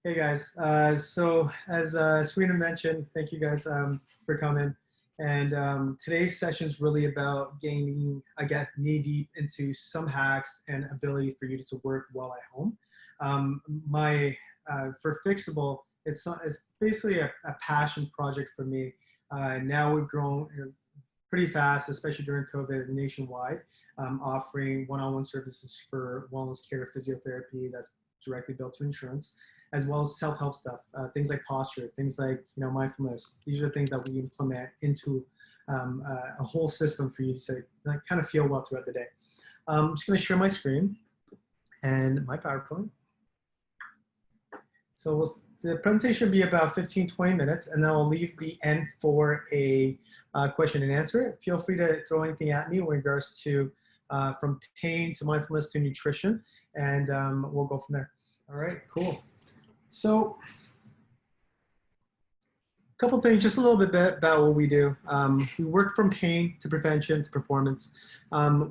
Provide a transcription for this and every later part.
Hey guys, so as Serena mentioned, thank you guys for coming. And today's session is really about gaining, I guess, knee deep into some hacks and ability for you to work well at home. My For Fixable, it's basically a passion project for me. Now we've grown pretty fast, especially during COVID nationwide, offering one-on-one services for wellness care, physiotherapy that's directly built to insurance, as well as self-help stuff, things like posture, things like mindfulness. These are things that we implement into a whole system for you to kind of feel well throughout the day. I'm just going to share my screen and my PowerPoint. So the presentation will be about 15-20 minutes, and then I'll leave the end for a question and answer. Feel free to throw anything at me in regards to from pain to mindfulness to nutrition, and we'll go from there. All right, cool. So a couple things, just a little bit about what we do. We work from pain to prevention to performance.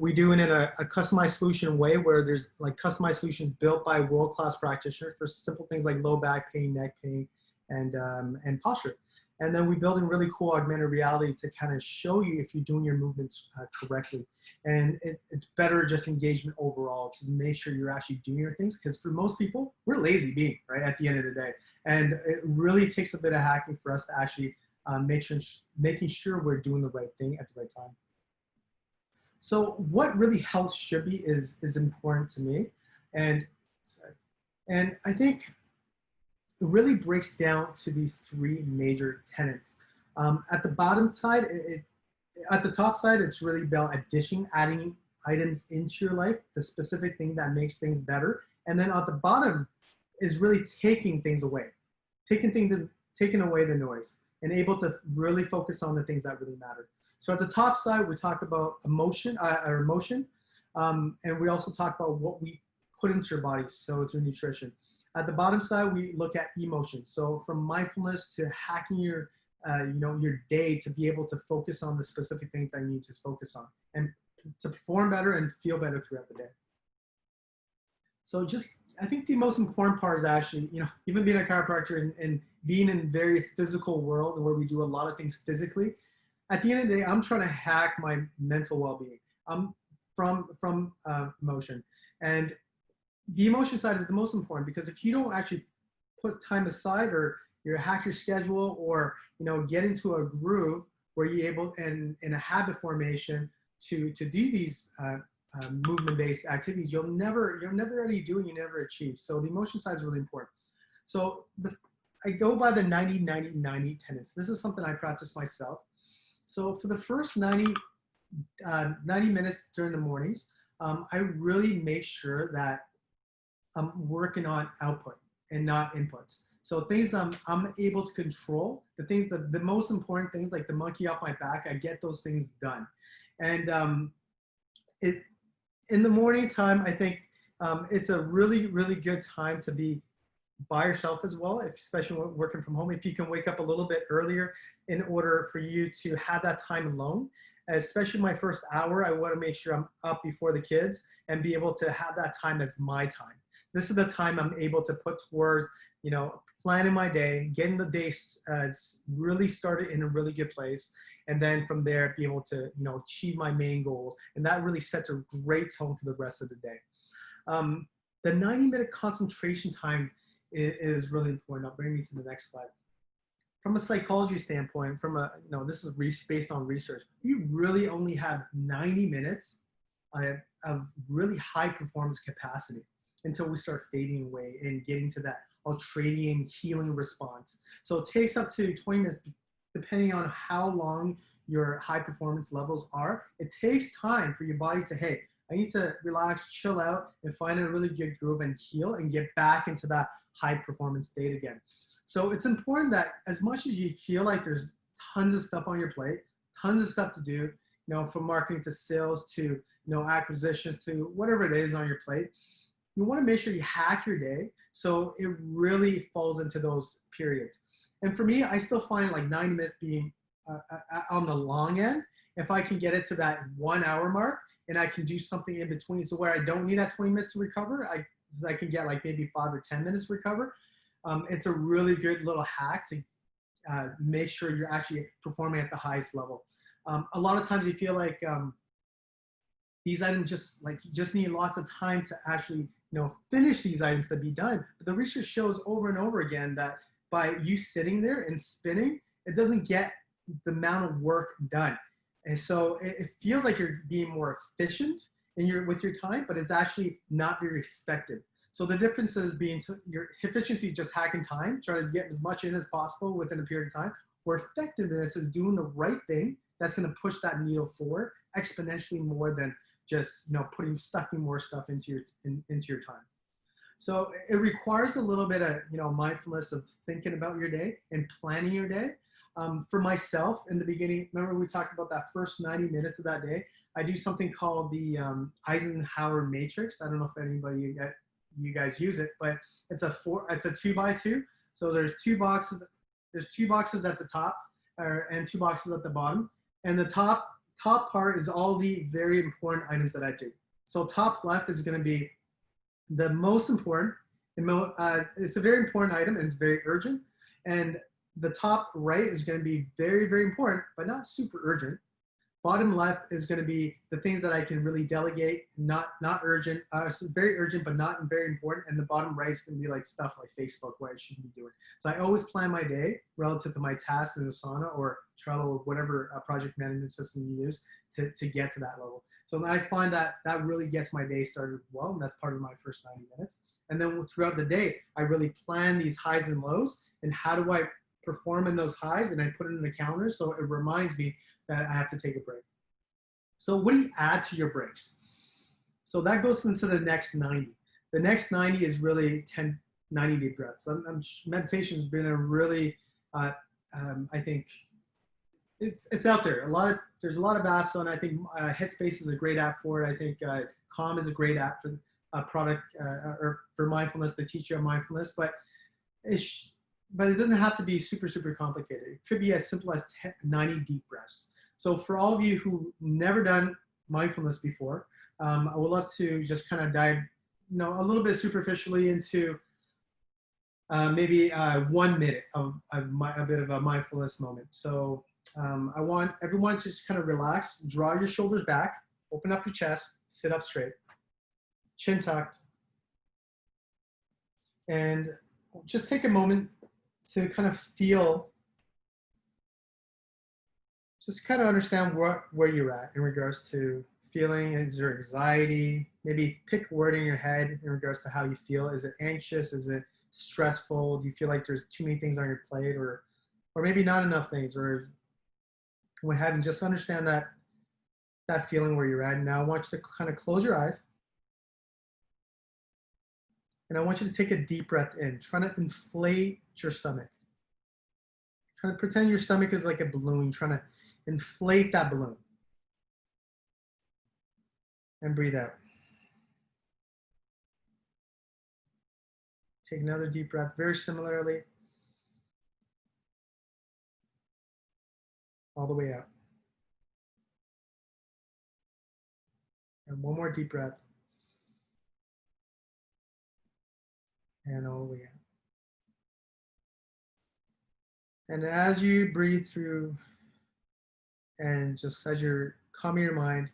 We do it in a customized solution way where there's like customized solutions built by world-class practitioners for simple things like low back pain, neck pain, and posture. And then we build in really cool augmented reality to kind of show you if you're doing your movements correctly. And it's better just engagement overall to make sure you're actually doing your things. Because for most people, we're lazy being, right, at the end of the day. And it really takes a bit of hacking for us to actually making sure we're doing the right thing at the right time. So what really health should be is important to me. And I think it really breaks down to these three major tenets. At the bottom side, at the top side, it's really about adding items into your life, the specific thing that makes things better. And then at the bottom is really taking things away, taking away the noise and able to really focus on the things that really matter. So at the top side, we talk about emotion, and we also talk about what we put into your body, so through nutrition. At the bottom side, we look at emotion. So from mindfulness to hacking your day to be able to focus on the specific things I need to focus on and to perform better and feel better throughout the day. So I think the most important part is actually, even being a chiropractor and being in a very physical world where we do a lot of things physically, at the end of the day, I'm trying to hack my mental well-being. I'm from emotion. And the emotion side is the most important because if you don't actually put time aside or you hack your schedule or get into a groove where you're able in a habit formation to do these movement-based activities, you'll never already do and you never achieve. So the emotion side is really important. So I go by the 90-90-90 tenets. This is something I practice myself. So for the first 90 minutes during the mornings, I really make sure that I'm working on output and not inputs. So things that I'm able to control, the most important things like the monkey off my back, I get those things done. And in the morning time, I think it's a really, really good time to be by yourself as well, especially when working from home. If you can wake up a little bit earlier in order for you to have that time alone, especially my first hour, I want to make sure I'm up before the kids and be able to have that time as my time. This is the time I'm able to put towards, planning my day, getting the day really started in a really good place. And then from there, be able to, achieve my main goals. And that really sets a great tone for the rest of the day. The 90-minute concentration time is really important. I'll bring me to the next slide. From a psychology standpoint, this is based on research, you really only have 90 minutes of really high performance capacity until we start fading away and getting to that ultradian healing response. So it takes up to 20 minutes, depending on how long your high performance levels are. It takes time for your body to, hey, I need to relax, chill out, and find a really good groove and heal and get back into that high performance state again. So it's important that as much as you feel like there's tons of stuff on your plate, tons of stuff to do, from marketing to sales to, acquisitions to whatever it is on your plate, you want to make sure you hack your day so it really falls into those periods. And for me, I still find like 90 minutes being on the long end. If I can get it to that 1 hour mark and I can do something in between, so where I don't need that 20 minutes to recover, I can get like maybe 5 or 10 minutes to recover. it's a really good little hack to make sure you're actually performing at the highest level. A lot of times you feel like these items you just need lots of time to actually finish these items to be done. But the research shows over and over again that by you sitting there and spinning, it doesn't get the amount of work done. And so it feels like you're being more efficient with your time, but it's actually not very effective. So the difference is your efficiency is just hacking time, trying to get as much in as possible within a period of time, where effectiveness is doing the right thing that's going to push that needle forward exponentially more than just stuffing more stuff into your time. So it requires a little bit of mindfulness of thinking about your day and planning your day. For myself, in the beginning, remember we talked about that first 90 minutes of that day. I do something called the Eisenhower matrix. I don't know if anybody you guys use it, but it's a 2x2. So there's two boxes. There's two boxes at the top, and two boxes at the bottom. And the top part is all the very important items that I do. So top left is going to be the most important. It's a very important item and it's very urgent. And the top right is going to be very, very important, but not super urgent. Bottom left is going to be the things that I can really delegate, not urgent, very urgent, but not very important. And the bottom right is going to be like stuff like Facebook, what I shouldn't be doing. So I always plan my day relative to my tasks in Asana or Trello or whatever project management system you use to get to that level. So I find that really gets my day started well, and that's part of my first 90 minutes. And then throughout the day, I really plan these highs and lows, and how do I perform in those highs, and I put it in the calendar so it reminds me that I have to take a break. So what do you add to your breaks? So that goes into the next 90. The next 90 is really 90 deep breaths. Meditation has been a really, I think, it's out there. There's a lot of apps on. I think Headspace is a great app for it. I think Calm is a great app for a product or for mindfulness to teach you mindfulness. But it doesn't have to be super, super complicated. It could be as simple as 90 deep breaths. So for all of you who never done mindfulness before, I would love to just kind of dive, a little bit superficially into maybe 1 minute of a bit of a mindfulness moment. So I want everyone to just kind of relax, draw your shoulders back, open up your chest, sit up straight, chin tucked, and just take a moment to kind of feel, just kind of understand where you're at in regards to feeling. Is there anxiety? Maybe pick a word in your head in regards to how you feel. Is it anxious? Is it stressful? Do you feel like there's too many things on your plate, or maybe not enough things, or what have you? Just understand that feeling where you're at. Now I want you to kind of close your eyes. And I want you to take a deep breath in. Try to inflate your stomach. Try to pretend your stomach is like a balloon. Trying to inflate that balloon. And breathe out. Take another deep breath, very similarly. All the way out. And one more deep breath. And all the way out. And as you breathe through, and just as you're calming your mind,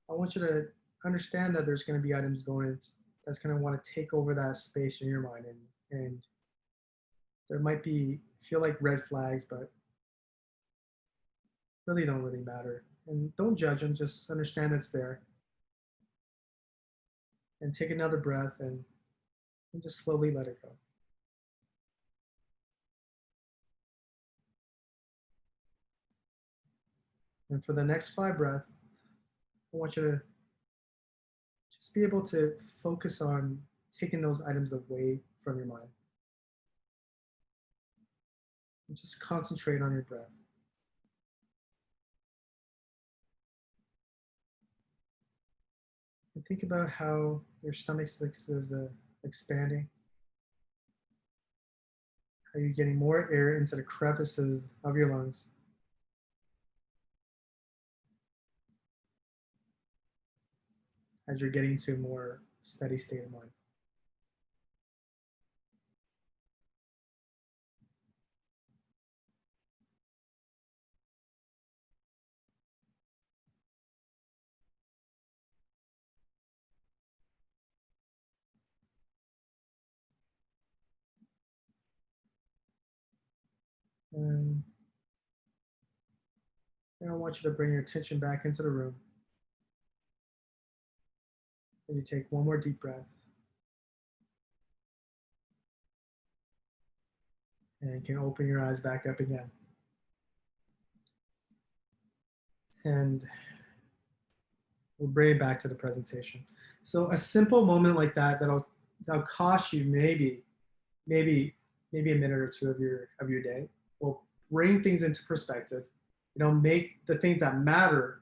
I want you to understand that there's going to be items going in that's going to want to take over that space in your mind, and there might feel like red flags, but really don't really matter. And don't judge them, just understand it's there. And take another breath and just slowly let it go. And for the next 5 breaths, I want you to just be able to focus on taking those items away from your mind. And just concentrate on your breath. And think about how your stomach is expanding. How you're getting more air into the crevices of your lungs. As you're getting to a more steady state of mind. And I want you to bring your attention back into the room. As you take one more deep breath. And you can open your eyes back up again. And we'll bring it back to the presentation. So a simple moment like that, that'll cost you maybe a minute or two of your day, will bring things into perspective. Make the things that matter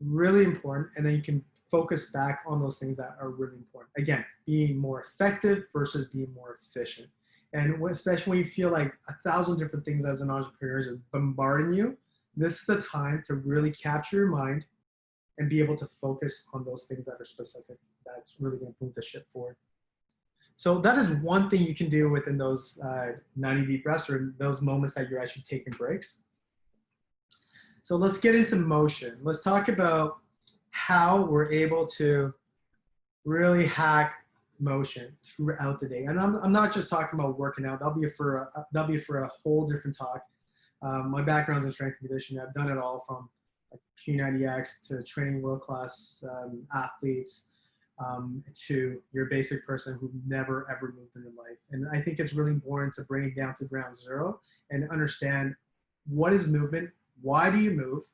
really important, and then you can focus back on those things that are really important. Again, being more effective versus being more efficient. And especially when you feel like 1,000 different things as an entrepreneur is bombarding you, this is the time to really capture your mind and be able to focus on those things that are specific. That's really going to move the ship forward. So that is one thing you can do within those 90 deep breaths, or those moments that you're actually taking breaks. So let's get into motion. Let's talk about how we're able to really hack motion throughout the day. And I'm not just talking about working out. That'll be for a whole different talk. My background's in strength and conditioning. I've done it all from like P90X to training world-class athletes, to your basic person who never ever moved in their life. And I think it's really important to bring it down to ground zero and understand what is movement, why do you move,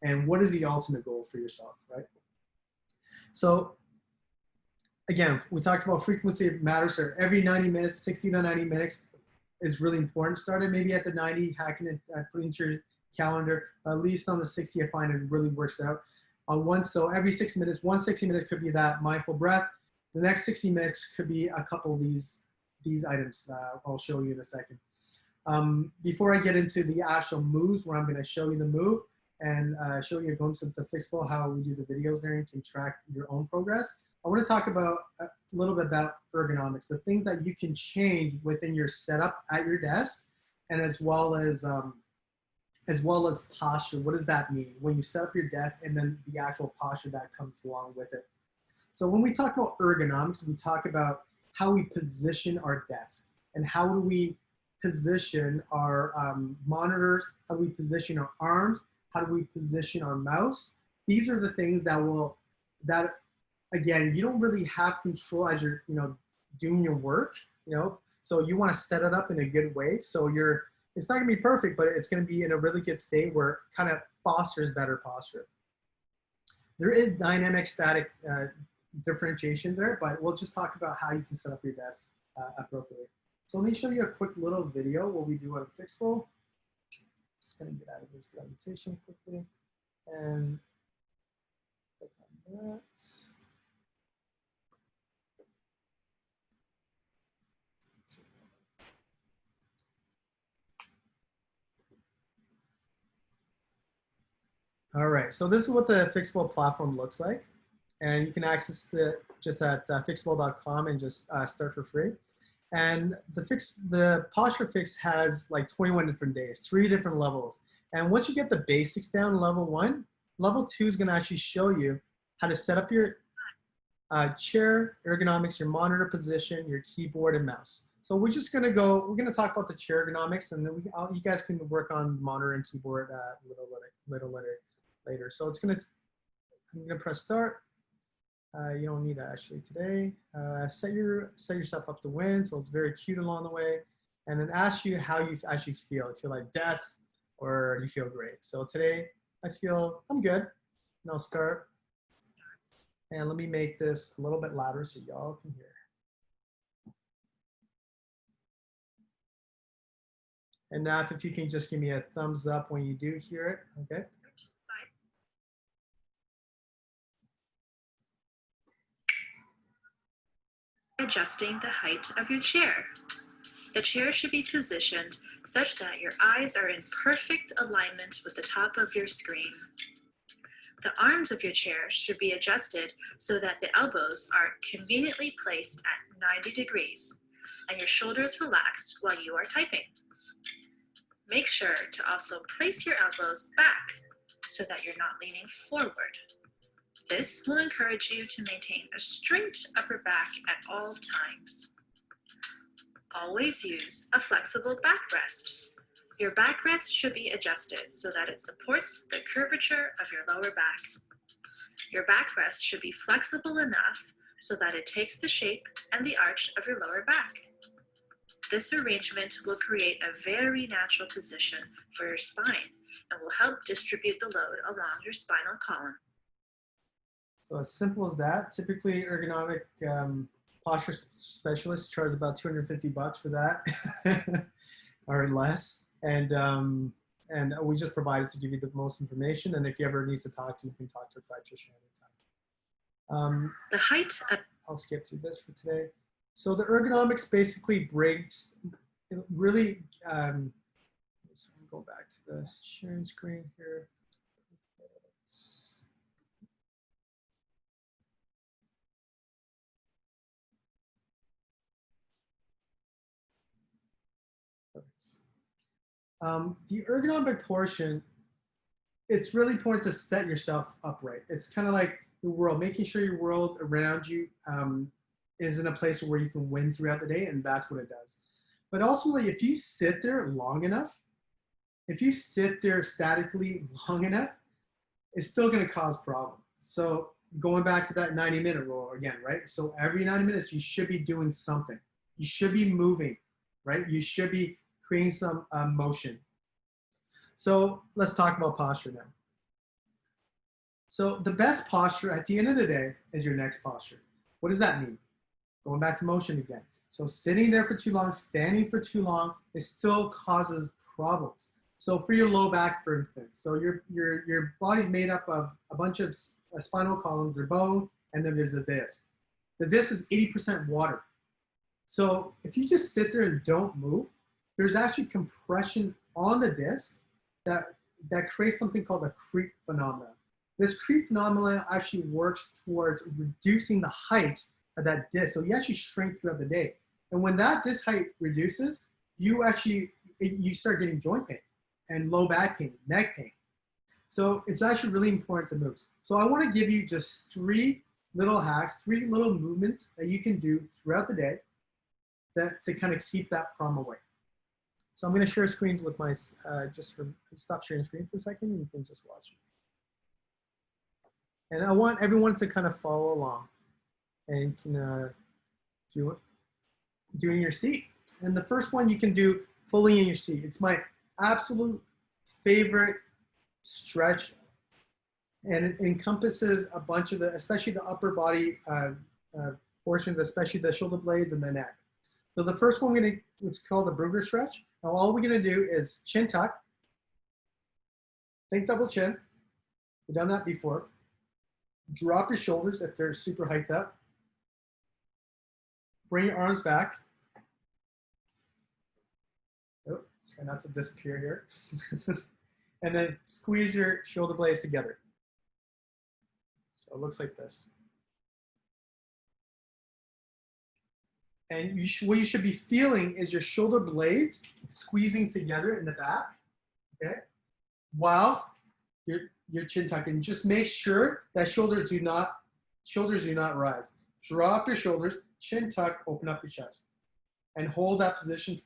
and what is the ultimate goal for yourself, right? So again, we talked about frequency matters. So every 90 minutes, 60 to 90 minutes is really important. Started maybe at the 90, hacking it, putting into your calendar, at least on the 60, I find it really works out. So every 6 minutes, 60 minutes could be that mindful breath. The next 60 minutes could be a couple of these items. I'll show you in a second. Before I get into the actual moves, where I'm going to show you the move and show you a glimpse into Phyxable, how we do the videos there, and you can track your own progress. I want to talk about a little bit about ergonomics, the things that you can change within your setup at your desk, and as well as posture. What does that mean when you set up your desk, and then the actual posture that comes along with it? So when we talk about ergonomics, we talk about how we position our desk, and how do we position our monitors, how do we position our arms, how do we position our mouse. These are the things that again, you don't really have control as you're doing your work, so you want to set it up in a good way. So it's not gonna be perfect, but it's gonna be in a really good state where it kind of fosters better posture. There is dynamic static differentiation there, but we'll just talk about how you can set up your desk appropriately. So let me show you a quick little video what we do on Phyxable. Just gonna get out of this presentation quickly and click on that. All right, so this is what the Phyxable platform looks like. And you can access it just at Phyxable.com and just start for free. And the Posture Fix has like 21 different days, 3 different levels. And once you get the basics down, level 1, level 2 is gonna actually show you how to set up your chair, ergonomics, your monitor position, your keyboard and mouse. So we're gonna talk about the chair ergonomics, and then you guys can work on monitor and keyboard a little later. So I'm gonna press start. You don't need that actually today. Set yourself up to win, so it's very cute along the way, and then ask you how you actually feel. You feel like death, or you feel great. So today I'm good, and I'll start. And let me make this a little bit louder so y'all can hear. And now if you can just give me a thumbs up when you do hear it, okay? Adjusting the height of your chair. The chair should be positioned such that your eyes are in perfect alignment with the top of your screen. The arms of your chair should be adjusted so that the elbows are conveniently placed at 90 degrees and your shoulders relaxed while you are typing. Make sure to also place your elbows back so that you're not leaning forward. This will encourage you to maintain a straight upper back at all times. Always use a flexible backrest. Your backrest should be adjusted so that it supports the curvature of your lower back. Your backrest should be flexible enough so that it takes the shape and the arch of your lower back. This arrangement will create a very natural position for your spine and will help distribute the load along your spinal column. So as simple as that. Typically, ergonomic posture specialists charge about $250 for that, or less. And we just provide it to give you the most information. And if you ever need to talk to, you can talk to a dietitian anytime. The height of I'll skip through this for today. So the ergonomics basically breaks, really, so I'll go back to the sharing screen here. The ergonomic portion, it's really important to set yourself upright. It's kind of like the world, making sure your world around you is in a place where you can win throughout the day, and that's what it does. But ultimately, if you sit there long enough, if you sit there statically long enough, it's still going to cause problems. So going back to that 90-minute rule again, right? So every 90 minutes, you should be doing something. You should be moving, right? You should be creating some motion. So let's talk about posture now. So the best posture at the end of the day is your next posture. What does that mean? Going back to motion again. So sitting there for too long, standing for too long, it still causes problems. So for your low back, for instance, so your body's made up of a bunch of spinal columns, their bone, and then there's the disc. The disc is 80% water. So if you just sit there and don't move, there's actually compression on the disc that creates something called a creep phenomenon. This creep phenomenon actually works towards reducing the height of that disc. So you actually shrink throughout the day. And when that disc height reduces, you start getting joint pain and low back pain, neck pain. So it's actually really important to move. So I want to give you just 3 little hacks, 3 little movements that you can do throughout the day to kind of keep that problem away. So I'm going to share screens with my, stop sharing screen for a second and you can just watch it. And I want everyone to kind of follow along and can do in your seat. And the first one you can do fully in your seat. It's my absolute favorite stretch, and it encompasses a bunch of especially the upper body portions, especially the shoulder blades and the neck. So the first one it's called the Brugger stretch. Now all we're gonna do is chin tuck, think double chin. We've done that before. Drop your shoulders if they're super hiked up. Bring your arms back. Oh, try not to disappear here. And then squeeze your shoulder blades together. So it looks like this. And what you should be feeling is your shoulder blades squeezing together in the back, okay? While you're chin tucking. Just make sure that shoulders do not rise. Drop your shoulders, chin tuck, open up your chest. And hold that position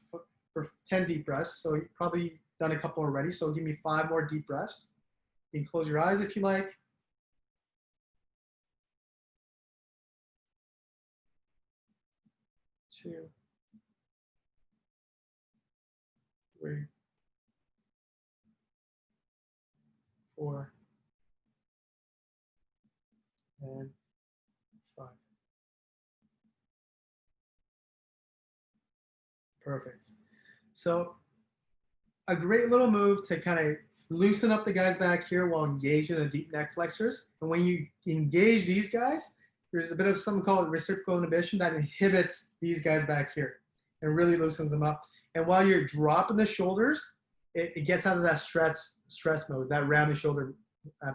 for 10 deep breaths. So you've probably done a couple already. So give me 5 more deep breaths. You can close your eyes if you like. 2, 3, 4, and 5. Perfect. So a great little move to kind of loosen up the guys back here while engaging the deep neck flexors. And when you engage these guys, there's a bit of something called reciprocal inhibition that inhibits these guys back here and really loosens them up. And while you're dropping the shoulders, it gets out of that stress mode, that rounded shoulder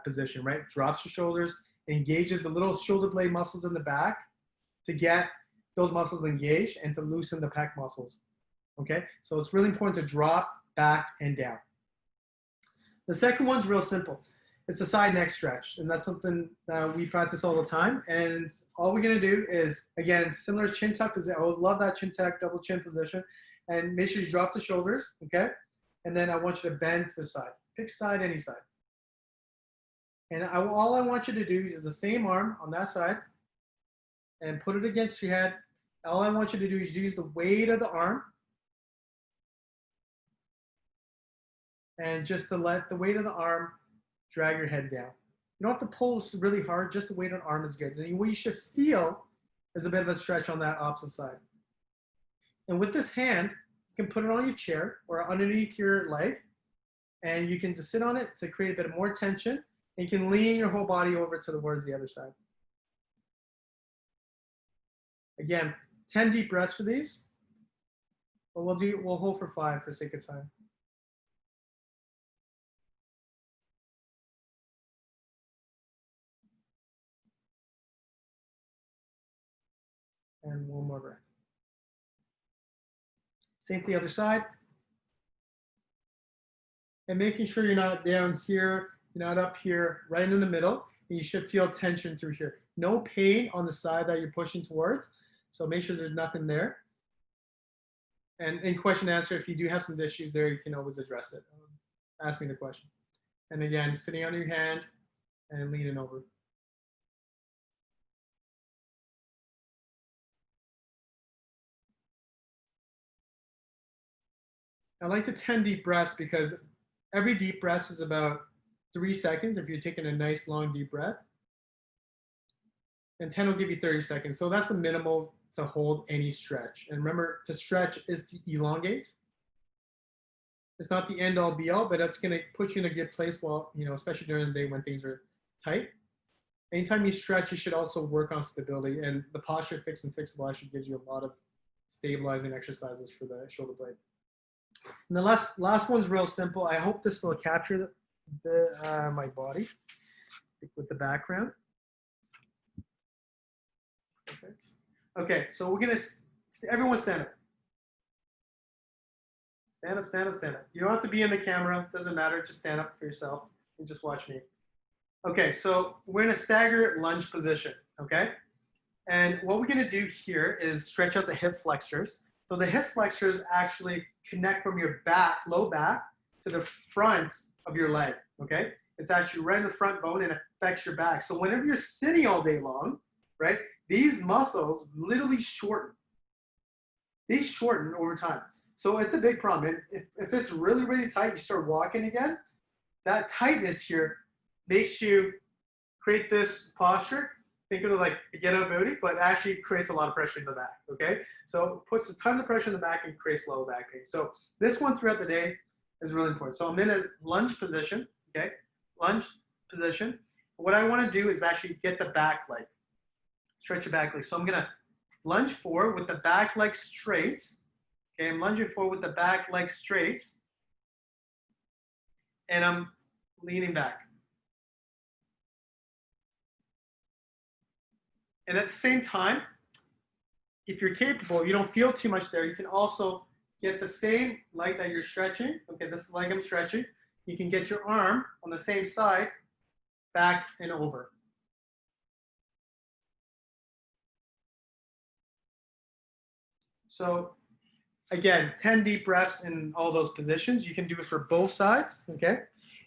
position, right? Drops your shoulders, engages the little shoulder blade muscles in the back to get those muscles engaged and to loosen the pec muscles, okay? So it's really important to drop back and down. The second one's real simple. It's a side neck stretch, and that's something we practice all the time. And all we're gonna do is, again, similar chin tuck position. I would love that chin tuck, double chin position. And make sure you drop the shoulders, okay? And then I want you to bend to the side. Pick side, any side. And all I want you to do is the same arm on that side and put it against your head. All I want you to do is use the weight of the arm and just to let the weight of the arm drag your head down. You don't have to pull really hard, just the weight of the arm is good. And what you should feel is a bit of a stretch on that opposite side. And with this hand, you can put it on your chair or underneath your leg, and you can just sit on it to create a bit of more tension, and you can lean your whole body over towards the other side. Again, 10 deep breaths for these, but we'll hold for 5 for sake of time. And one more breath. Same thing the other side. And making sure you're not down here, you're not up here, right in the middle. And you should feel tension through here. No pain on the side that you're pushing towards. So make sure there's nothing there. And in question and answer, if you do have some issues there, you can always address it. Ask me the question. And again, sitting on your hand and leaning over. I like the 10 deep breaths because every deep breath is about 3 seconds if you're taking a nice long deep breath. And 10 will give you 30 seconds. So that's the minimal to hold any stretch. And remember, to stretch is to elongate. It's not the end all be all, but that's going to put you in a good place while, especially during the day when things are tight. Anytime you stretch, you should also work on stability. And the posture fix and Phyxable actually gives you a lot of stabilizing exercises for the shoulder blade. And the last one's real simple. I hope this will capture my body with the background. Perfect. Okay, so we're gonna, everyone stand up. Stand up, stand up, stand up. You don't have to be in the camera, doesn't matter, just stand up for yourself and just watch me. Okay, so we're in a stagger lunge position, okay? And what we're gonna do here is stretch out the hip flexors. So the hip flexors actually connect from your back, low back, to the front of your leg, okay? It's actually right in the front bone and it affects your back. So whenever you're sitting all day long, right, these muscles literally shorten. These shorten over time. So it's a big problem. And if it's really, really tight, you start walking again, that tightness here makes you create this posture. Think of it like a get up booty, but actually creates a lot of pressure in the back, okay? So it puts tons of pressure in the back and creates low back pain. So this one throughout the day is really important. So I'm in a lunge position, okay? Lunge position. What I wanna do is actually get the back leg, stretch the back leg. So I'm gonna lunge forward with the back leg straight, okay? I'm lunging forward with the back leg straight, and I'm leaning back. And at the same time, if you're capable, you don't feel too much there, you can also get the same leg that you're stretching. Okay, this is the leg I'm stretching. You can get your arm on the same side, back and over. So again, 10 deep breaths in all those positions. You can do it for both sides, okay?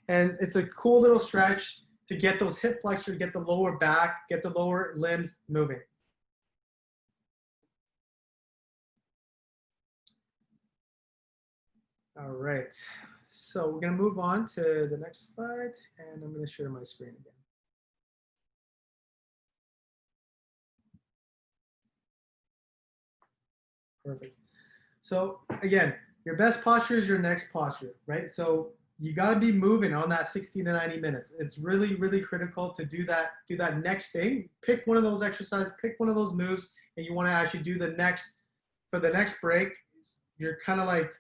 And it's a cool little stretch to get those hip flexors, get the lower back, get the lower limbs moving. All right, so we're gonna move on to the next slide, and I'm gonna share my screen again. Perfect. So again, your best posture is your next posture, right? So you got to be moving on that 60 to 90 minutes. It's really, really critical to do that next thing. Pick one of those exercises, pick one of those moves, and you want to actually do the next, for the next break, you're kind of like,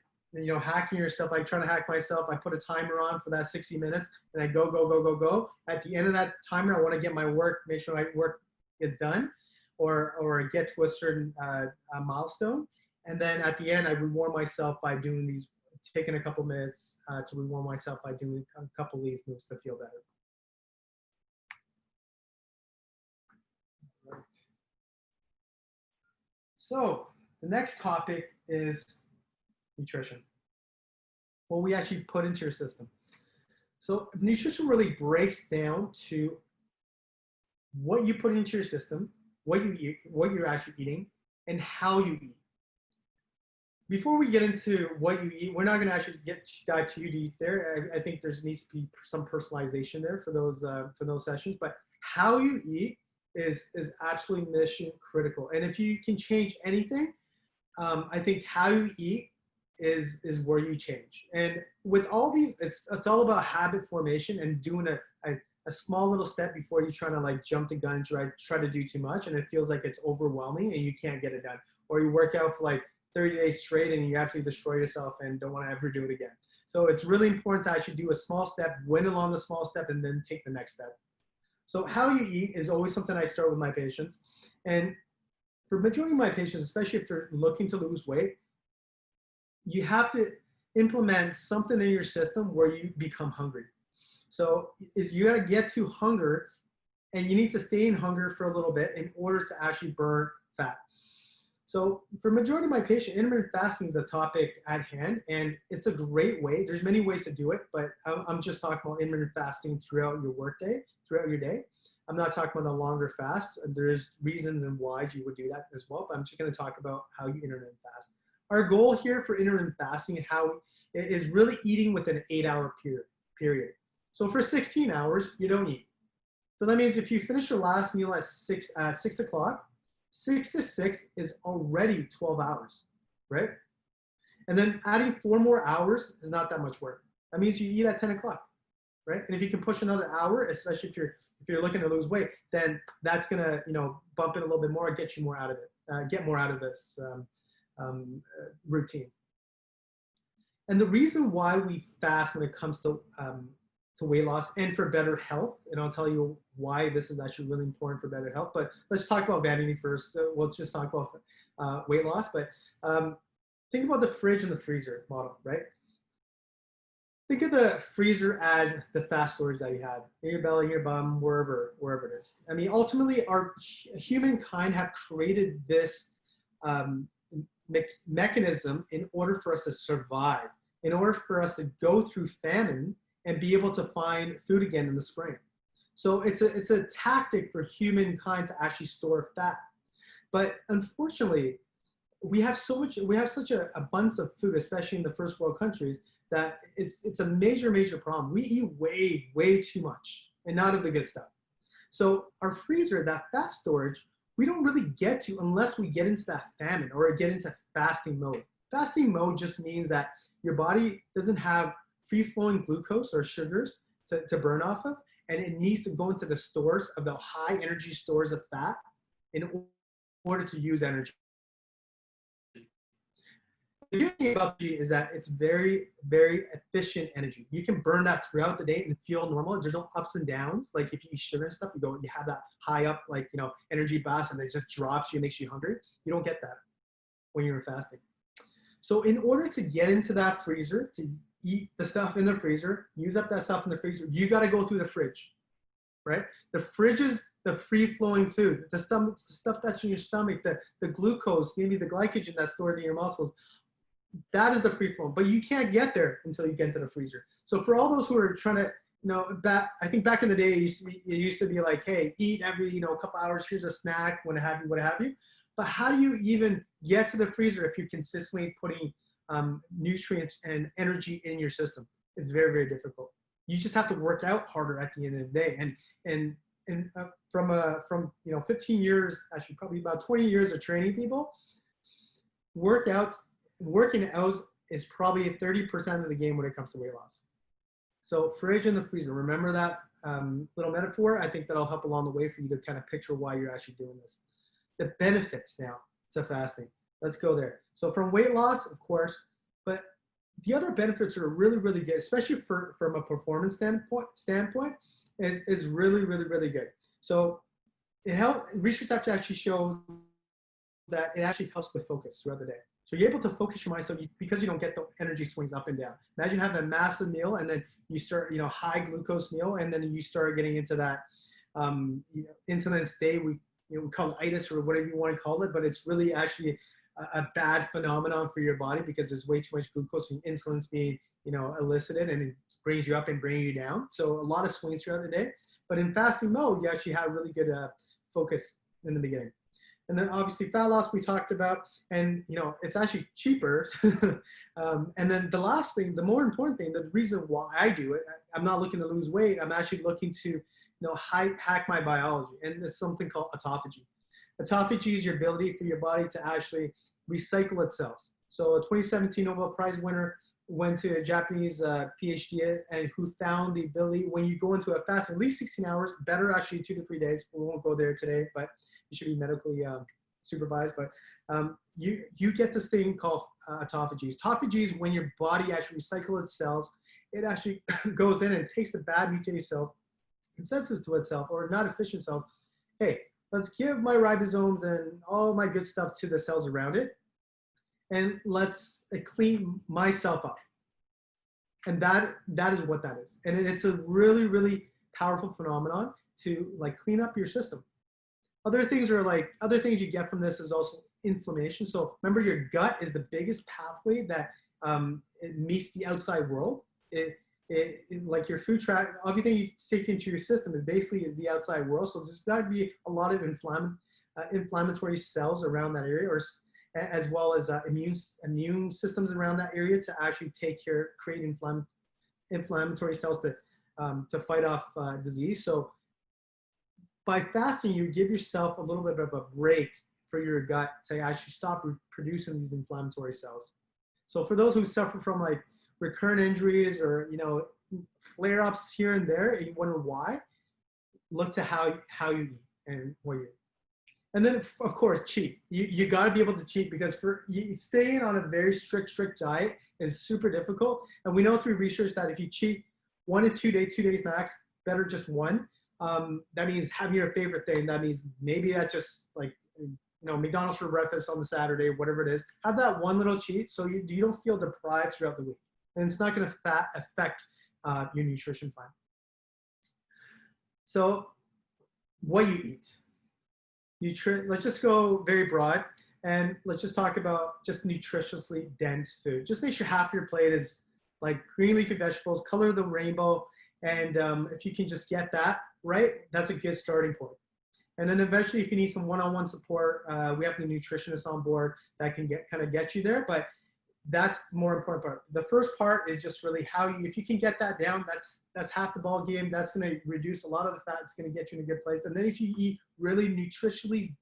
hacking yourself. Like trying to hack myself. I put a timer on for that 60 minutes and I go, go, go, go, go. At the end of that timer, I want to get my work, make sure my work is done or get to a certain milestone. And then at the end, I reward myself by doing these, taking a couple minutes to reward myself by doing a couple of these moves to feel better. Right. So the next topic is nutrition. what we actually put into your system. So nutrition really breaks down to what you put into your system, what you eat, what you're actually eating, and how you eat. Before we get into what you eat, we're not going to actually dive too deep there. I think there needs to be some personalization there for those sessions. But how you eat is absolutely mission critical. And if you can change anything, I think how you eat is where you change. And with all these, it's all about habit formation and doing a small little step before you try to like jump the gun and try to do too much, and it feels like it's overwhelming and you can't get it done. Or you work out for like 30 days straight and you absolutely destroy yourself and don't want to ever do it again. So it's really important to actually do a small step, win along the small step, and then take the next step. So how you eat is always something I start with my patients. And for majority of my patients, especially if they're looking to lose weight, you have to implement something in your system where you become hungry. So you got to get to hunger, and you need to stay in hunger for a little bit in order to actually burn fat. So for majority of my patients, intermittent fasting is a topic at hand, and it's a great way. There's many ways to do it, but I'm just talking about intermittent fasting throughout your workday, throughout your day. I'm not talking about a longer fast. There's reasons and why you would do that as well, but I'm just going to talk about how you intermittent fast. Our goal here for intermittent fasting is really eating within an 8-hour period. So for 16 hours, you don't eat. So that means if you finish your last meal at 6 o'clock, 6 to 6 is already 12 hours, right? And then adding 4 more hours is not that much work. That means you eat at 10 o'clock, right? And if you can push another hour, especially if you're looking to lose weight, then that's gonna bump it a little bit more, get you more out of it, get more out of this routine. And the reason why we fast when it comes to weight loss and for better health, and I'll tell you why this is actually really important for better health, but let's talk about vanity first. So we'll just talk about weight loss, but think about the fridge and the freezer model, right? Think of the freezer as the fast storage that you have in your belly, in your bum, wherever it is. I mean, ultimately, our humankind have created this mechanism in order for us to survive, in order for us to go through famine and be able to find food again in the spring. So it's a tactic for humankind to actually store fat. But unfortunately, we have such an abundance of food, especially in the first world countries, that it's a major problem. We eat way too much, and not of the good stuff. So our freezer, that fat storage, we don't really get to unless we get into that famine or get into fasting mode. Fasting mode just means that your body doesn't have free-flowing glucose or sugars to burn off of, and it needs to go into the stores of the high energy stores of fat in order to use energy. The good thing about energy is that it's very efficient energy. You can burn that throughout the day and feel normal. There's no ups and downs. Like if you eat sugar and stuff, you have that high up, energy bust, and it just drops you, makes you hungry. You don't get that when you're fasting. So in order to get into that freezer, to eat the stuff in the freezer, use up that stuff in the freezer, you got to go through the fridge, right? The fridge is the free-flowing food, the stuff that's in your stomach, the glucose, maybe the glycogen that's stored in your muscles. That is the free-flowing, but you can't get there until you get into the freezer. So for all those who are trying to, I think back in the day, it used to be like, hey, eat every, couple hours, here's a snack, what have you. But how do you even get to the freezer if you're consistently putting nutrients and energy in your system? It's very difficult. You just have to work out harder at the end of the day. And from 15 years, actually probably about 20 years of training people, working out is probably 30% of the game when it comes to weight loss. So fridge and the freezer, remember that little metaphor? I think that'll help along the way for you to kind of picture why you're actually doing this. The benefits now to fasting. Let's go there. So from weight loss, of course, but the other benefits are really good, especially from a performance standpoint, is really good. So research actually shows that it actually helps with focus throughout the day. So you're able to focus your mind, because you don't get the energy swings up and down. Imagine having a massive meal and then you start, high glucose meal, and then you start getting into that insulin state. We call it itis or whatever you want to call it, but it's really actually a bad phenomenon for your body because there's way too much glucose and insulin's being, elicited, and it brings you up and brings you down. So a lot of swings throughout the day. But in fasting mode, you actually have really good focus in the beginning. And then obviously fat loss we talked about, and it's actually cheaper. And then the last thing, the more important thing, the reason why I do it, I'm not looking to lose weight. I'm actually looking to hack my biology, and it's something called autophagy. Autophagy is your ability for your body to actually recycle its cells. So a 2017 Nobel Prize winner went to a Japanese PhD and who found the ability, when you go into a fast at least 16 hours, better actually 2 to 3 days. We won't go there today, but you should be medically supervised. But you get this thing called autophagy. Autophagy is when your body actually recycles its cells. It actually goes in and takes the bad mutated cells and says to itself, or not efficient cells, hey, let's give my ribosomes and all my good stuff to the cells around it, and let's clean myself up. And that is what that is. And it's a really, really powerful phenomenon to clean up your system. Other things you get from this is also inflammation. So remember, your gut is the biggest pathway that it meets the outside world. Like your food track, everything you take into your system is basically the outside world. So there's got to be a lot of inflammatory cells around that area, or as well as immune systems around that area to actually create inflammatory cells to fight off disease. So by fasting, you give yourself a little bit of a break for your gut to actually stop producing these inflammatory cells. So for those who suffer from recurrent injuries or flare-ups here and there, and you wonder why, look to how you eat and what you eat. And then of course, cheat. You got to be able to cheat, because staying on a very strict diet is super difficult. And we know through research that if you cheat 1 to 2 days, 2 days max, better just one. That means having your favorite thing. That means maybe that's just McDonald's for breakfast on the Saturday, whatever it is. Have that one little cheat so you don't feel deprived throughout the week. And it's not going to affect your nutrition plan. So what you eat. Let's just go very broad, and let's just talk about just nutritiously dense food. Just make sure half your plate is green leafy vegetables, color of the rainbow, and if you can just get that right, that's a good starting point. And then eventually, if you need some one-on-one support, we have the nutritionist on board that can get you there. But that's the more important part. The first part is just really if you can get that down, that's half the ball game. That's going to reduce a lot of the fat. It's going to get you in a good place. And then if you eat really nutritiously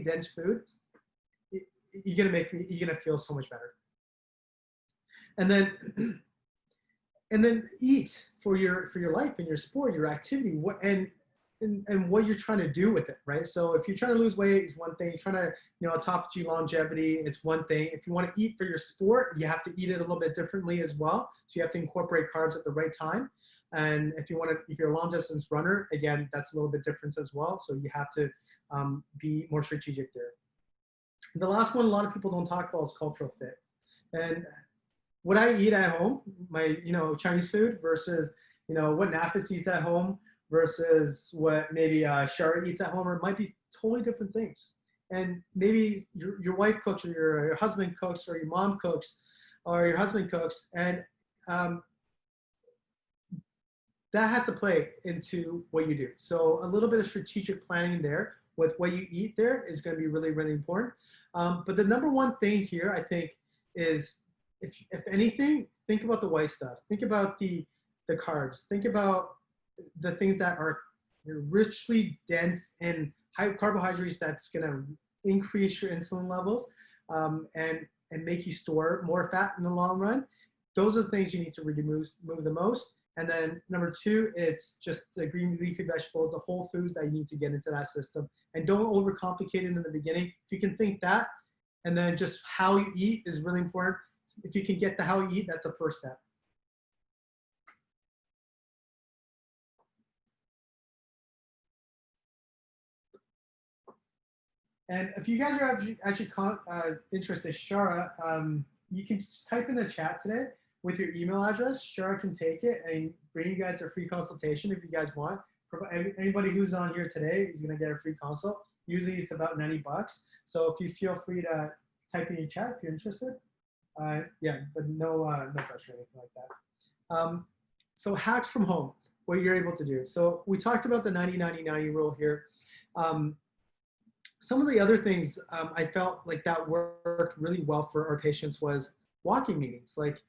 dense food, you're going to feel so much better. And then eat for your life and your sport, your activity, and what you're trying to do with it, right? So if you're trying to lose weight, it's one thing. You're trying to, autophagy, longevity, it's one thing. If you want to eat for your sport, you have to eat it a little bit differently as well. So you have to incorporate carbs at the right time. And if you're a long distance runner, again, that's a little bit different as well. So you have to be more strategic there. The last one a lot of people don't talk about is cultural fit. And what I eat at home, my Chinese food versus what Nafis eats at home versus what maybe Shara eats at home, or it might be totally different things. And maybe your wife cooks, or your husband cooks, or your mom cooks, or your husband cooks, and that has to play into what you do. So a little bit of strategic planning there with what you eat there is going to be really, really important. But the number one thing here, I think, is if anything, think about the white stuff. Think about the carbs. Think about the things that are richly dense in high carbohydrates that's going to increase your insulin levels and make you store more fat in the long run. Those are the things you need to really move the most. And then number two, it's just the green leafy vegetables, the whole foods that you need to get into that system. And don't overcomplicate it in the beginning. If you can think that, and then just how you eat is really important. If you can get to how you eat, that's the first step. And if you guys are actually interested, Shara, you can just type in the chat today with your email address. Shara can take it and bring you guys a free consultation if you guys want. Anybody who's on here today is going to get a free consult. Usually it's about $90. So if you feel free to type in your chat if you're interested. Yeah, but no pressure or anything like that. So hacks from home, what you're able to do. So we talked about the 90-90-90 rule here. Some of the other things I felt like that worked really well for our patients was walking meetings. Like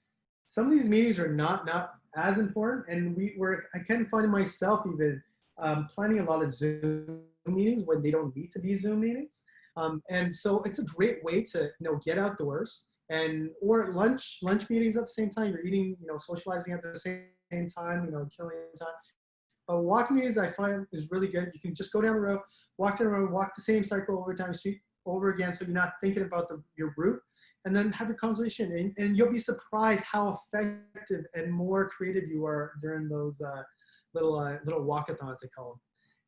some of these meetings are not as important, and I kind of find myself even planning a lot of Zoom meetings when they don't need to be Zoom meetings. And so it's a great way to get outdoors, or lunch meetings at the same time. You're eating, socializing at the same time, killing time. But walking meetings I find is really good. You can just go down the road, walk down the road, walk the same cycle over again, so you're not thinking about your route, and then have your conversation. And you'll be surprised how effective and more creative you are during those little walkathons, they call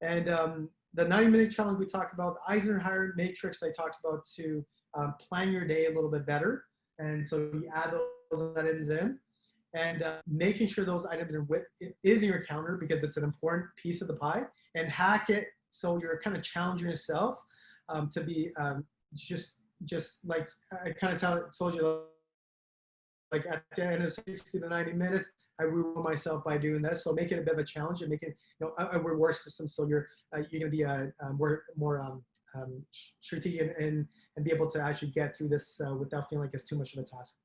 them. And the 90-minute challenge we talked about, the Eisenhower matrix I talked about to plan your day a little bit better. And so you add those items in. And making sure those items is in your calendar, because it's an important piece of the pie, and hack it so you're kind of challenging yourself to be just like I kind of told you, like at the end of 60 to 90 minutes, I reward myself by doing this. So make it a bit of a challenge and make it a reward system, so you're going to be more strategic and be able to actually get through this without feeling like it's too much of a task.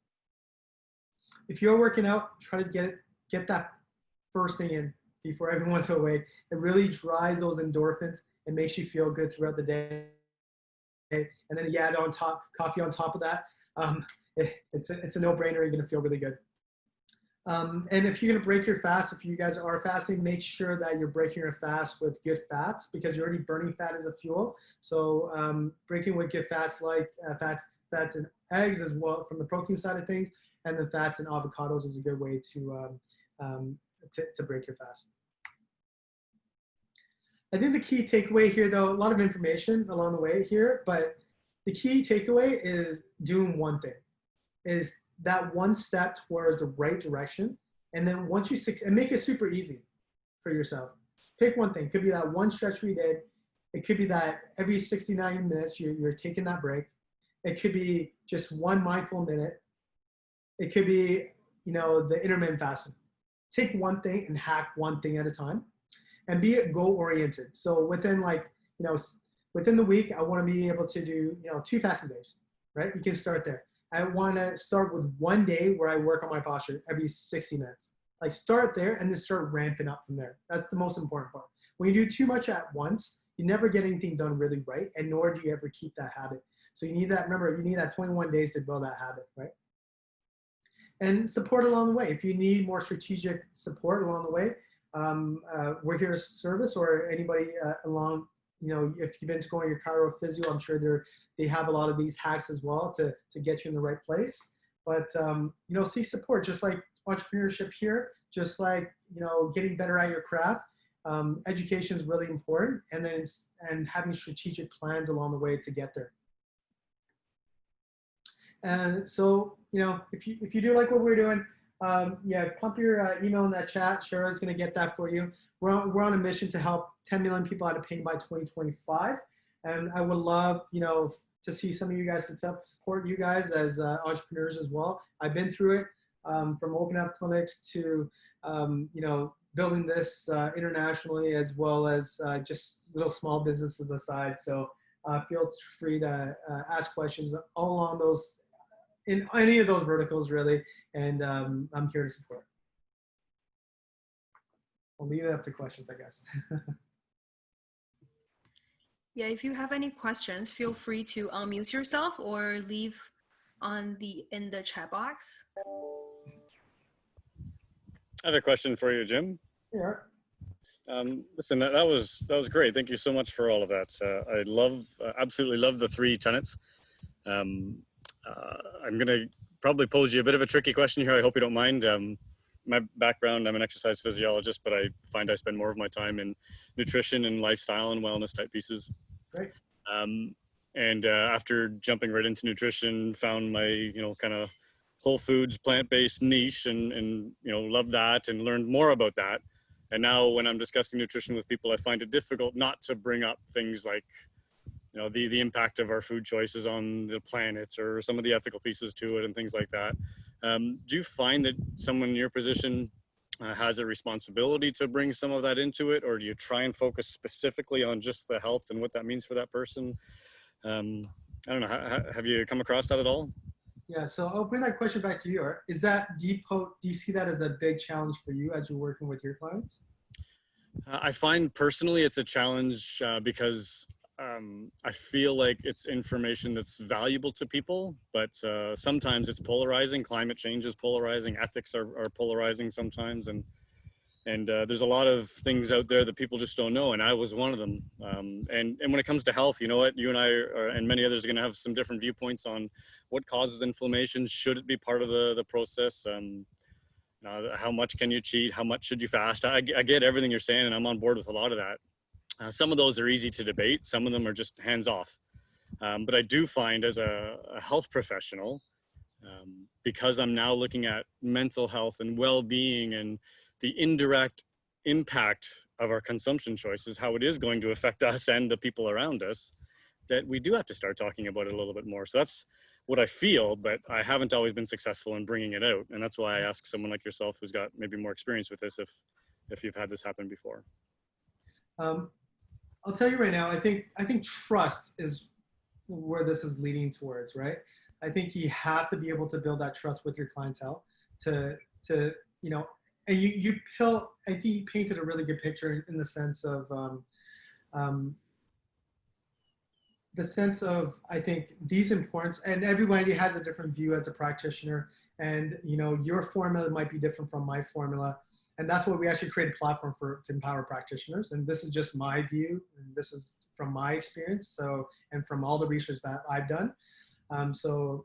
If you're working out, try to get that first thing in before everyone's awake. It really drives those endorphins and makes you feel good throughout the day. And then you add on coffee on top of that. It's a no-brainer. You're going to feel really good. And if you're going to break your fast, if you guys are fasting, make sure that you're breaking your fast with good fats, because you're already burning fat as a fuel. So breaking with good fats, like fats and eggs as well from the protein side of things, and then fats and avocados is a good way to break your fast. I think the key takeaway here, though, a lot of information along the way here, but the key takeaway is doing one thing, is that one step towards the right direction. And then once and make it super easy for yourself. Pick one thing. It could be that one stretch we did. It could be that every 69 minutes you're taking that break. It could be just one mindful minute. It could be, the intermittent fasting. Take one thing and hack one thing at a time, and be goal-oriented. So within within the week, I want to be able to do, 2 fasting days, right? You can start there. I want to start with one day where I work on my posture every 60 minutes. Like start there and then start ramping up from there. That's the most important part. When you do too much at once, you never get anything done really right, and nor do you ever keep that habit. So you need that 21 days to build that habit, right? And support along the way. If you need more strategic support along the way, we're here to service, or anybody along, if you've been to going your chiro physio, I'm sure they have a lot of these hacks as well to get you in the right place. But, seek support, just like entrepreneurship here, just like, getting better at your craft. Education is really important, and having strategic plans along the way to get there. And so, if you do like what we're doing, pump your email in that chat. Shara's going to get that for you. We're on a mission to help 10 million people out of pain by 2025. And I would love, to see some of you guys to support you guys as entrepreneurs as well. I've been through it, from opening up clinics to, building this internationally, as well as just little small businesses aside. So feel free to ask questions all along those, in any of those verticals, really, and I'm here to support. I'll leave it up to questions, I guess. Yeah, if you have any questions, feel free to unmute yourself or leave in the chat box. I have a question for you, Jim. Yeah. Listen, that was great. Thank you so much for all of that. I absolutely love the 3 tenets. I'm going to probably pose you a bit of a tricky question here. I hope you don't mind. My background, I'm an exercise physiologist, but I find I spend more of my time in nutrition and lifestyle and wellness type pieces. Great. And after jumping right into nutrition, found my, kind of whole foods, plant-based niche and loved that and learned more about that. And now when I'm discussing nutrition with people, I find it difficult not to bring up things like you know, the impact of our food choices on the planet, or some of the ethical pieces to it and things like that. Do you find that someone in your position has a responsibility to bring some of that into it, or do you try and focus specifically on just the health and what that means for that person? I don't know. Have you come across that at all? Yeah, so I'll bring that question back to you. Is that, do you see that as a big challenge for you as you're working with your clients? I find personally it's a challenge because I feel like it's information that's valuable to people, but sometimes it's polarizing. Climate change is polarizing. Ethics are polarizing sometimes, and there's a lot of things out there that people just don't know, and I was one of them. And when it comes to health, you know what, you and I and many others are going to have some different viewpoints on what causes inflammation. Should it be part of the process? How much can you cheat? How much should you fast? I get everything you're saying, and I'm on board with a lot of that. Some of those are easy to debate. Some of them are just hands off. But I do find as a health professional, because I'm now looking at mental health and well-being and the indirect impact of our consumption choices, how it is going to affect us and the people around us, that we do have to start talking about it a little bit more. So that's what I feel, but I haven't always been successful in bringing it out. And that's why I ask someone like yourself who's got maybe more experience with this, if you've had this happen before. I'll tell you right now, I think trust is where this is leading towards, right? I think you have to be able to build that trust with your clientele to you know, and I think you painted a really good picture in the sense of I think these importance, and everybody has a different view as a practitioner, and you know, your formula might be different from my formula, and that's why we actually create a platform to empower practitioners. And this is just my view, and this is from my experience, so, and from all the research that I've done. So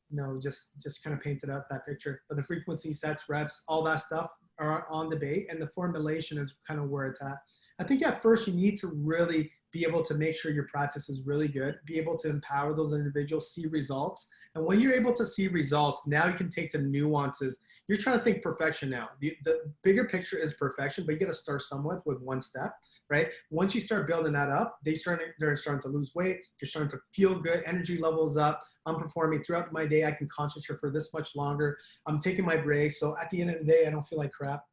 you know, just kind of painted out that picture. But the frequency, sets, reps, all that stuff are on debate, and the formulation is kind of where it's at. I think at first you need to really be able to make sure your practice is really good, be able to empower those individuals, see results. And when you're able to see results, now you can take the nuances. You're trying to think perfection now. The bigger picture is perfection, but you got to start somewhat with one step, right? Once you start building that up, they're starting to lose weight. You're starting to feel good. Energy levels up. I'm performing throughout my day. I can concentrate for this much longer. I'm taking my breaks. So at the end of the day, I don't feel like crap.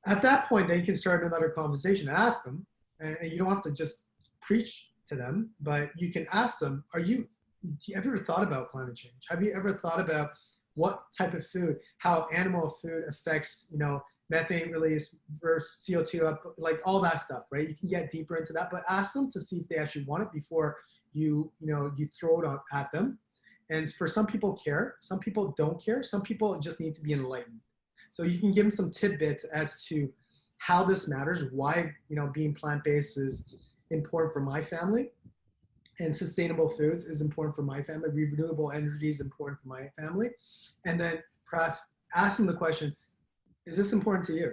At that point, then you can start another conversation. Ask them, and you don't have to just preach to them, but you can ask them, have you ever thought about climate change? Have you ever thought about what type of food, how animal food affects, you know, methane release versus CO2 up, like all that stuff, right? You can get deeper into that, but ask them to see if they actually want it before you throw it at them. And for some people care, some people don't care, some people just need to be enlightened. So you can give them some tidbits as to how this matters, why, you know, being plant-based is important for my family, and sustainable foods is important for my family, renewable energy is important for my family. And then perhaps ask them the question, is this important to you?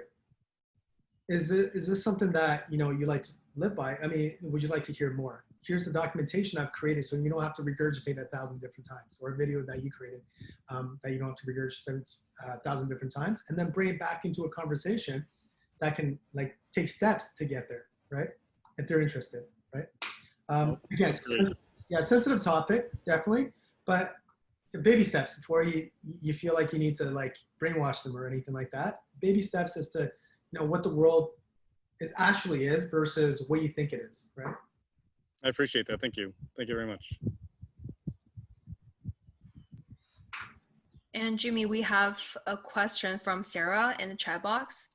Is this something that, you know, you like to live by? I mean, would you like to hear more? Here's the documentation I've created, so you don't have to regurgitate 1,000 different times, or a video that you created that you don't have to regurgitate 1,000 different times, and then bring it back into a conversation that can like take steps to get there, right? If they're interested, right? Again, yeah, sensitive topic, definitely, but baby steps before you feel like you need to like brainwash them or anything like that. Baby steps as to, you know, what the world actually is versus what you think it is, right? I appreciate that. Thank you. Thank you very much. And Jimmy, we have a question from Sarah in the chat box.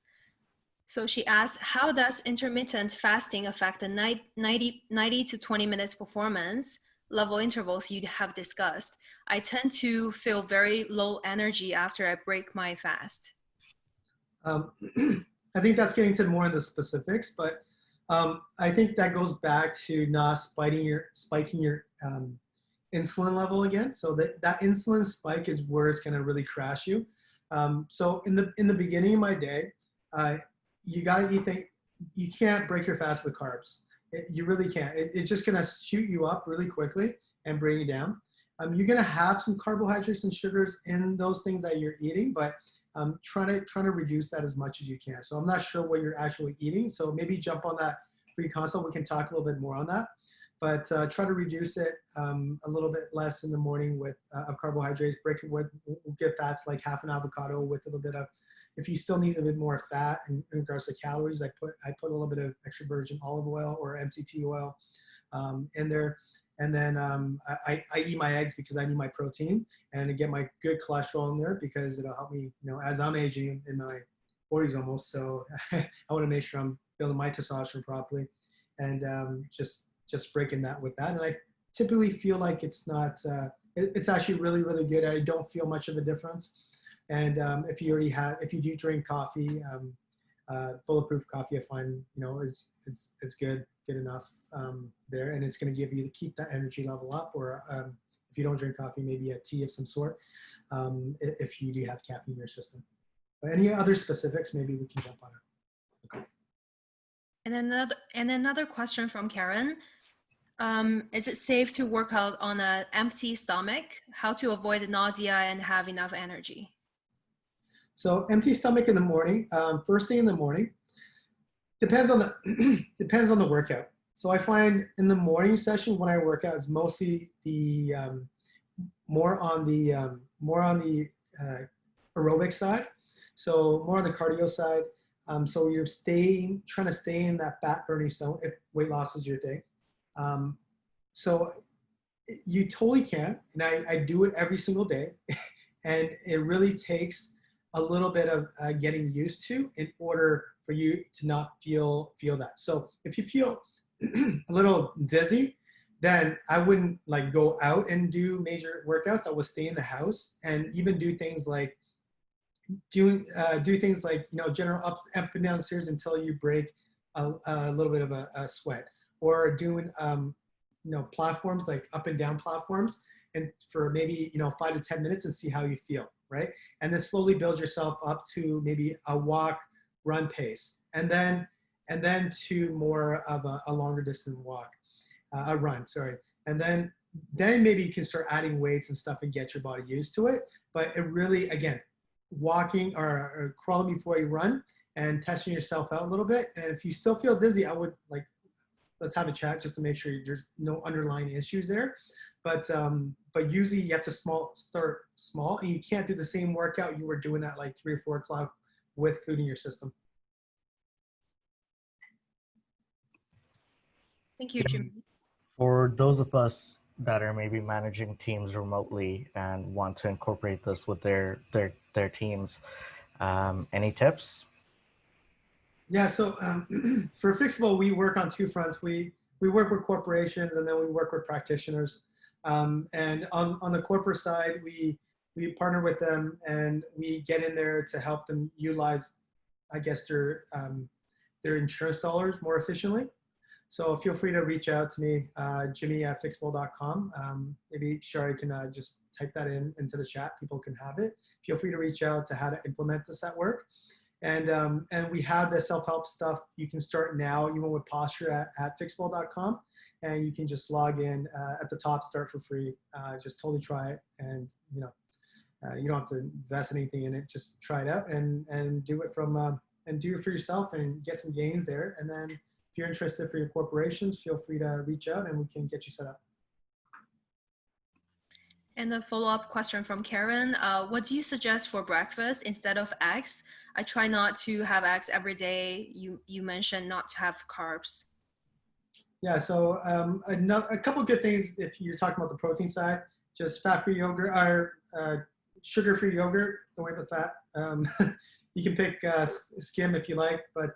So she asked, how does intermittent fasting affect the 90 to 20 minutes performance level intervals you have discussed? I tend to feel very low energy after I break my fast. I think that's getting to more of the specifics, but I think that goes back to not spiking your insulin level again. So that insulin spike is where it's going to really crash you. So in the beginning of my day, you got to eat things. You can't break your fast with carbs. You really can't. It's just going to shoot you up really quickly and bring you down. You're going to have some carbohydrates and sugars in those things that you're eating, but trying to reduce that as much as you can. So I'm not sure what you're actually eating. So maybe jump on that free consult. We can talk a little bit more on that. but try to reduce it a little bit less in the morning with of carbohydrates. Break it with get fats like half an avocado with a little bit of. If you still need a bit more fat in regards to calories, I put a little bit of extra virgin olive oil or MCT oil in there. And then I eat my eggs because I need my protein and to get my good cholesterol in there because it'll help me, as I'm aging in my 40s almost. So I want to make sure I'm building my testosterone properly and just breaking that with that. And I typically feel like it's not, it's actually really, really good. I don't feel much of a difference. And if you do drink coffee, bulletproof coffee, I find, is good enough there, and it's going to keep that energy level up. Or if you don't drink coffee, maybe a tea of some sort, if you do have caffeine in your system. But any other specifics, maybe we can jump on it. Okay. And another question from Karen. Is it safe to work out on an empty stomach? How to avoid nausea and have enough energy? So empty stomach in the morning, first thing in the morning, depends on the workout. So I find in the morning session when I work out is mostly the more on the aerobic side, so more on the cardio side. So you're trying to stay in that fat burning zone if weight loss is your thing. So you totally can, and I do it every single day, and it really takes a little bit of getting used to in order for you to not feel that. So if you feel a little dizzy, then I wouldn't go out and do major workouts. I would stay in the house and even do things like general up and down the stairs until you break a little bit of a sweat, or doing platforms like up and down platforms, and for maybe 5 to 10 minutes and see how you feel, right? And then slowly build yourself up to maybe a walk, run pace, and then to more of a longer distance walk, a run, sorry. And then maybe you can start adding weights and stuff and get your body used to it. But it really, again, walking or crawling before you run and testing yourself out a little bit. And if you still feel dizzy, I would let's have a chat just to make sure there's no underlying issues there. But usually you have to start small, and you can't do the same workout you were doing at 3 or 4 o'clock with food in your system. Thank you, Jim. For those of us that are maybe managing teams remotely and want to incorporate this with their teams, any tips? Yeah, so for Phyxable, we work on 2 fronts. We work with corporations, and then we work with practitioners. And on the corporate side, we partner with them, and we get in there to help them utilize, I guess, their insurance dollars more efficiently. So feel free to reach out to me, Jimmy@Phyxable.com. Maybe Shari can just type that into the chat. People can have it. Feel free to reach out to how to implement this at work. And we have the self-help stuff. You can start now, even with posture at Phyxable.com, and you can just log in at the top, start for free. Just totally try it, and you don't have to invest anything in it. Just try it out and do it and do it for yourself and get some gains there. And then if you're interested for your corporations, feel free to reach out and we can get you set up. And a follow-up question from Karen. What do you suggest for breakfast instead of eggs? I try not to have eggs every day. You mentioned not to have carbs. Yeah, so a couple good things if you're talking about the protein side, just fat-free yogurt or sugar-free yogurt, don't worry about fat. You can pick skim if you like, but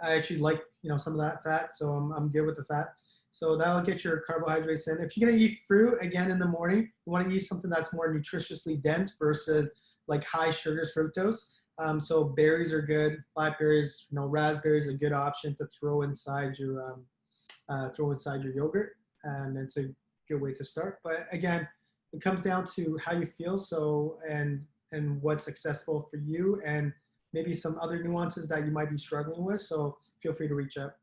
I actually like some of that fat, so I'm good with the fat. So that'll get your carbohydrates in. If you're gonna eat fruit again in the morning, you want to eat something that's more nutritiously dense versus high sugars, fructose. So berries are good. Blackberries, raspberries are a good option to throw inside your yogurt, and it's a good way to start. But again, it comes down to how you feel. So and what's accessible for you, and maybe some other nuances that you might be struggling with. So feel free to reach out.